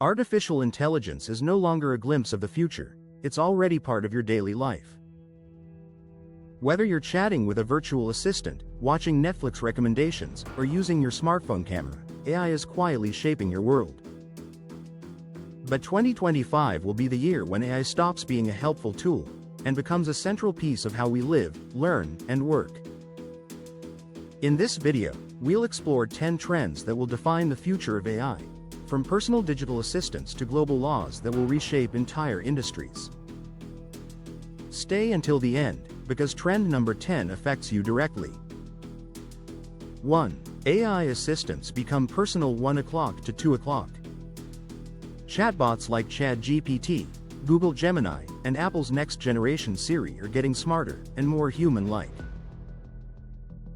Artificial intelligence is no longer a glimpse of the future, it's already part of your daily life. Whether you're chatting with a virtual assistant, watching Netflix recommendations, or using your smartphone camera, AI is quietly shaping your world. But 2025 will be the year when AI stops being a helpful tool and becomes a central piece of how we live, learn, and work. In this video, we'll explore 10 trends that will define the future of AI, from personal digital assistants to global laws that will reshape entire industries. Stay until the end, because trend number 10 affects you directly. 1. AI assistants become personal 1 o'clock to 2 o'clock. Chatbots like ChatGPT, Google Gemini, and Apple's next-generation Siri are getting smarter and more human-like.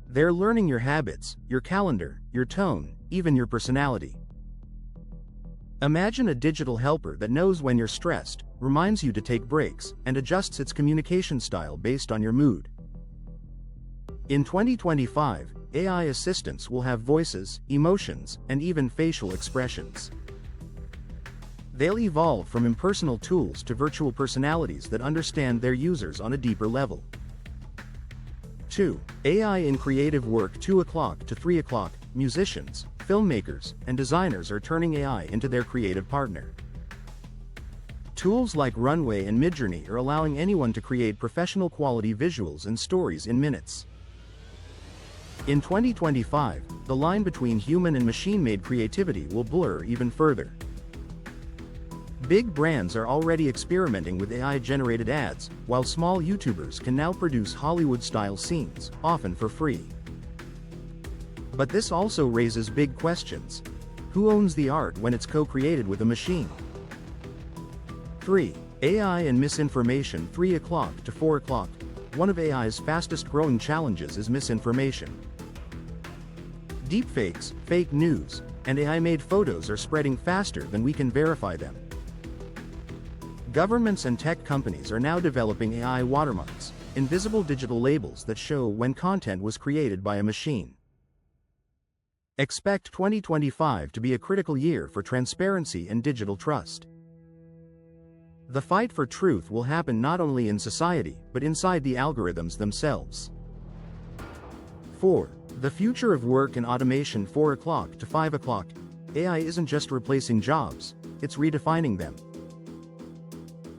They're learning your habits, your calendar, your tone, even your personality. Imagine a digital helper that knows when you're stressed, reminds you to take breaks, and adjusts its communication style based on your mood. In 2025, AI assistants will have voices, emotions, and even facial expressions. They'll evolve from impersonal tools to virtual personalities that understand their users on a deeper level. 2. AI in creative work 2 o'clock to 3 o'clock. Musicians, filmmakers, and designers are turning AI into their creative partner. Tools like Runway and Midjourney are allowing anyone to create professional quality visuals and stories in minutes. In 2025, the line between human and machine-made creativity will blur even further. Big brands are already experimenting with AI-generated ads, while small YouTubers can now produce Hollywood-style scenes, often for free. But this also raises big questions. Who owns the art when it's co-created with a machine? 3. AI and misinformation 3 o'clock to 4 o'clock. One of AI's fastest-growing challenges is misinformation. Deepfakes, fake news, and AI-made photos are spreading faster than we can verify them. Governments and tech companies are now developing AI watermarks, invisible digital labels that show when content was created by a machine. Expect 2025 to be a critical year for transparency and digital trust. The fight for truth will happen not only in society, but inside the algorithms themselves. 4. The future of work and automation 4 o'clock to 5 o'clock. AI isn't just replacing jobs, it's redefining them.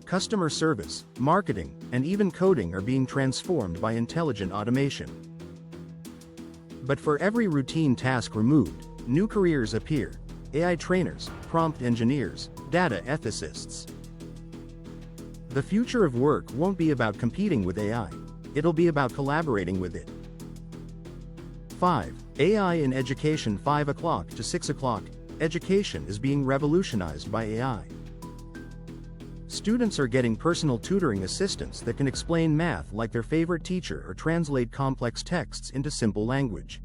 Customer service, marketing, and even coding are being transformed by intelligent automation. But for every routine task removed, new careers appear: AI trainers, prompt engineers, data ethicists. The future of work won't be about competing with AI, it'll be about collaborating with it. 5. AI in education 5 o'clock to 6 o'clock. Education is being revolutionized by AI. Students are getting personal tutoring assistants that can explain math like their favorite teacher or translate complex texts into simple language.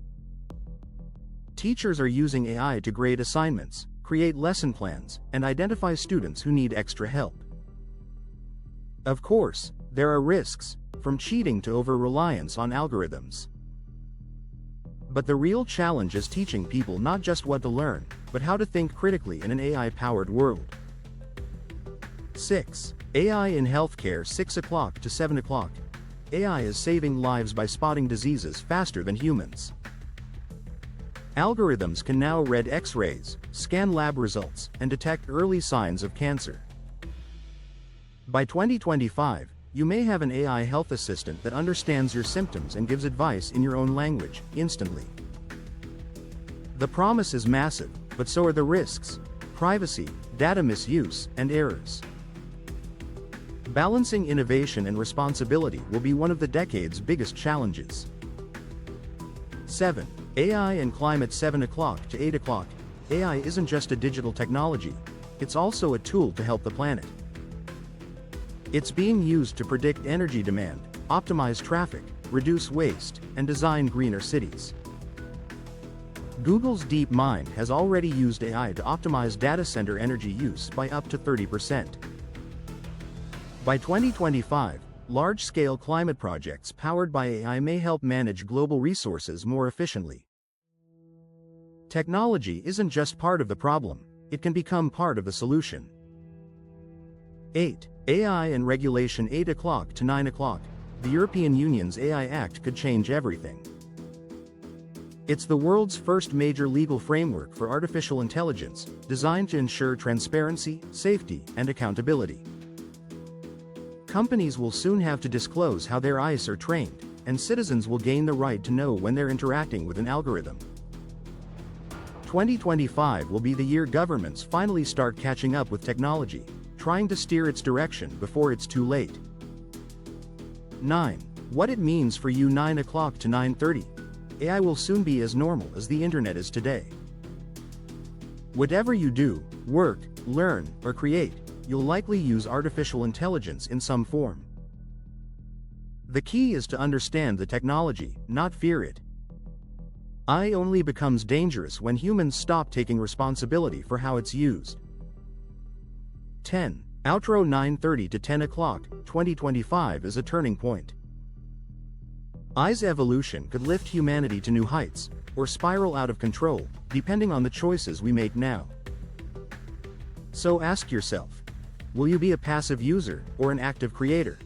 Teachers are using AI to grade assignments, create lesson plans, and identify students who need extra help. Of course, there are risks, from cheating to over-reliance on algorithms. But the real challenge is teaching people not just what to learn, but how to think critically in an AI-powered world. 6. AI in healthcare 6 o'clock to 7 o'clock. AI is saving lives by spotting diseases faster than humans. Algorithms can now read X-rays, scan lab results, and detect early signs of cancer. By 2025, you may have an AI health assistant that understands your symptoms and gives advice in your own language, instantly. The promise is massive, but so are the risks: privacy, data misuse, and errors. Balancing innovation and responsibility will be one of the decade's biggest challenges. 7. AI and climate 7 o'clock to 8 o'clock. AI isn't just a digital technology, it's also a tool to help the planet. It's being used to predict energy demand, optimize traffic, reduce waste, and design greener cities. Google's DeepMind has already used AI to optimize data center energy use by up to 30%. By 2025, large-scale climate projects powered by AI may help manage global resources more efficiently. Technology isn't just part of the problem, it can become part of the solution. 8. AI and regulation. 8 o'clock to 9 o'clock. The European Union's AI Act could change everything. It's the world's first major legal framework for artificial intelligence, designed to ensure transparency, safety, and accountability. Companies will soon have to disclose how their AIs are trained, and citizens will gain the right to know when they're interacting with an algorithm. 2025 will be the year governments finally start catching up with technology, trying to steer its direction before it's too late. 9. What it means for you. 9 o'clock to 9:30. AI will soon be as normal as the internet is today. Whatever you do, work, learn, or create, you'll likely use artificial intelligence in some form. The key is to understand the technology, not fear it. AI only becomes dangerous when humans stop taking responsibility for how it's used. 10. Outro. 9:30 to 10 o'clock, 2025 is a turning point. AI's evolution could lift humanity to new heights, or spiral out of control, depending on the choices we make now. So ask yourself, will you be a passive user or an active creator?